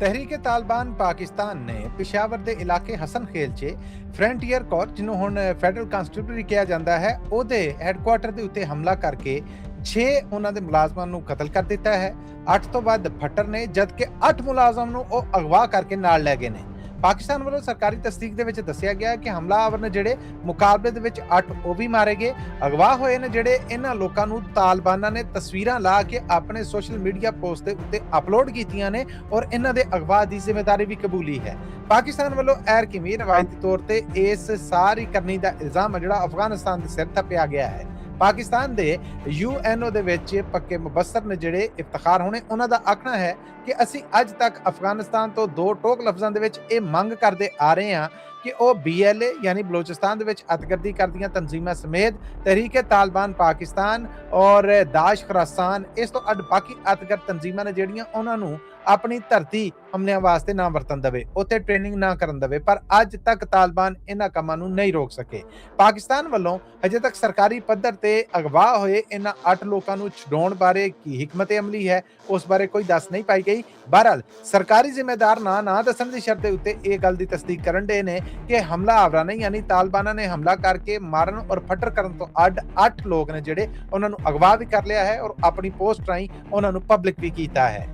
ਤਹਿਰੀਕ ਤਾਲਿਬਾਨ ਪਾਕਿਸਤਾਨ ਨੇ ਪਿਸ਼ਾਵਰ ਦੇ ਇਲਾਕੇ ਹਸਨ ਖੇਲ 'ਚ ਫਰੰਟੀਅਰ ਕੋਰ ਜਿਹਨੂੰ ਹੁਣ ਫੈਡਰਲ ਕਨਸਟੀਟਿਊਟਰੀ ਕਿਹਾ ਜਾਂਦਾ ਹੈ ਉਹਦੇ ਹੈੱਡਕੁਆਟਰ ਦੇ ਉੱਤੇ ਹਮਲਾ ਕਰਕੇ 6 ਉਹਨਾਂ ਦੇ ਮੁਲਾਜ਼ਮਾਂ ਨੂੰ ਕਤਲ ਕਰ ਦਿੱਤਾ ਹੈ। 8 ਤੋਂ ਵੱਧ ਫੱਟਰ ਨੇ ਜਦਕਿ 8 ਮੁਲਾਜ਼ਮ ਨੂੰ ਉਹ ਅਗਵਾ ਕਰਕੇ ਨਾਲ ਲੈ ਗਏ ਨੇ। ਪਾਕਿਸਤਾਨ ਵੱਲੋਂ ਸਰਕਾਰੀ ਤਸਦੀਕ ਦੇ ਵਿੱਚ ਦੱਸਿਆ ਗਿਆ ਕਿ ਹਮਲਾਵਰ ਨੇ ਜਿਹੜੇ ਮੁਕਾਬਲੇ ਦੇ ਵਿੱਚ 8 ਉਹ ਵੀ ਮਾਰੇ ਗਏ। ਅਗਵਾ ਹੋਏ ਨੇ ਜਿਹੜੇ ਇਹਨਾਂ ਲੋਕਾਂ ਨੂੰ ਤਾਲਿਬਾਨਾਂ ਨੇ ਤਸਵੀਰਾਂ ਲਾ ਕੇ ਆਪਣੇ ਸੋਸ਼ਲ ਮੀਡੀਆ ਪੋਸਟ ਦੇ ਉੱਤੇ ਅਪਲੋਡ ਕੀਤੀਆਂ ਨੇ ਔਰ ਇਹਨਾਂ ਦੇ ਅਗਵਾ ਦੀ ਜ਼ਿੰਮੇਵਾਰੀ ਵੀ ਕਬੂਲੀ ਹੈ। ਪਾਕਿਸਤਾਨ ਵੱਲੋਂ ਐਰਕੀਮੀ ਰਵਾਇਤੀ ਤੌਰ ਤੇ ਇਸ ਸਾਰੀ ਕਰਨੀ ਦਾ ਇਲਜ਼ਾਮ ਜਿਹੜਾ ਅਫਗਾਨਿਸਤਾਨ ਦੇ ਸਿਰ ਥੱਪਿਆ ਗਿਆ ਹੈ। ਪਾਕਿਸਤਾਨ ਦੇ UNO ਦੇ ਵਿੱਚ ਪੱਕੇ ਮੁਬੱਸਰ ਨੇ ਜਿਹੜੇ ਇਫਤਖਾਰ ਹੋਣੇ ਉਹਨਾਂ ਦਾ ਆਖਣਾ ਹੈ ਕਿ ਅਸੀਂ ਅੱਜ ਤੱਕ ਅਫਗਾਨਿਸਤਾਨ ਤੋਂ ਦੋ ਟੋਕ ਲਫ਼ਜ਼ਾਂ ਦੇ ਵਿੱਚ ਇਹ ਮੰਗ ਕਰਦੇ ਆ ਰਹੇ ਹਾਂ ਕਿ ਉਹ BLA ਯਾਨੀ ਬਲੋਚਿਸਤਾਨ ਦੇ ਵਿੱਚ ਅਤਗਰਦੀ ਕਰਦੀਆਂ ਤਨਜ਼ੀਮਾਂ ਸਮੇਤ ਤਹਿਰੀਕ ਤਾਲਿਬਾਨ ਪਾਕਿਸਤਾਨ ਔਰ ਦਾਸ਼ ਖੁਰਾਸਾਨ ਇਸ ਤੋਂ ਅੱਡ ਬਾਕੀ ਅਤਗਰਦ ਤਨਜ਼ੀਮਾਂ ਨੇ ਜਿਹੜੀਆਂ ਉਹਨਾਂ ਨੂੰ ਆਪਣੀ ਧਰਤੀ ਹਮਲਿਆਂ ਵਾਸਤੇ ਨਾ ਵਰਤਣ ਦੇਵੇ, ਉੱਥੇ ਟ੍ਰੇਨਿੰਗ ਨਾ ਕਰਨ ਦੇਵੇ। ਪਰ ਅੱਜ ਤੱਕ ਤਾਲਿਬਾਨ ਇਹਨਾਂ ਕੰਮਾਂ ਨੂੰ ਨਹੀਂ ਰੋਕ ਸਕੇ। ਪਾਕਿਸਤਾਨ ਵੱਲੋਂ ਅਜੇ ਤੱਕ ਸਰਕਾਰੀ ਪੱਧਰ ਤੇ ਅਗਵਾ ਹੋਏ ਇਹਨਾਂ 8 ਲੋਕਾਂ ਨੂੰ ਛਡਾਉਣ ਬਾਰੇ ਕੀ ਹਕਮਤ ਅਮਲੀ ਹੈ ਉਸ ਬਾਰੇ ਕੋਈ ਦੱਸ ਨਹੀਂ ਪਾਈ ਗਈ। ਬਹਰਹਾਲ ਸਰਕਾਰੀ ਜ਼ਿੰਮੇਦਾਰ ਨਾ ਦੱਸਣ ਦੀ ਸ਼ਰਤ ਉੱਤੇ ਇਹ ਗੱਲ ਦੀ ਤਸਦੀਕ ਕਰਨ ਦੇ ਨੇ ਕਿ ਹਮਲਾਵਰਾਂ ਨੇ ਯਾਨੀ ਤਾਲਿਬਾਨਾਂ ਨੇ ਹਮਲਾ ਕਰਕੇ ਮਾਰਨ ਔਰ ਫੱਟਰ ਕਰਨ ਤੋਂ ਅੱਡ 8 ਲੋਕ ਨੇ ਜਿਹੜੇ ਉਹਨਾਂ ਨੂੰ ਅਗਵਾ ਵੀ ਕਰ ਲਿਆ ਹੈ ਔਰ ਆਪਣੀ ਪੋਸਟ ਰਾਹੀਂ ਉਹਨਾਂ ਨੂੰ ਪਬਲਿਕ ਵੀ ਕੀਤਾ ਹੈ।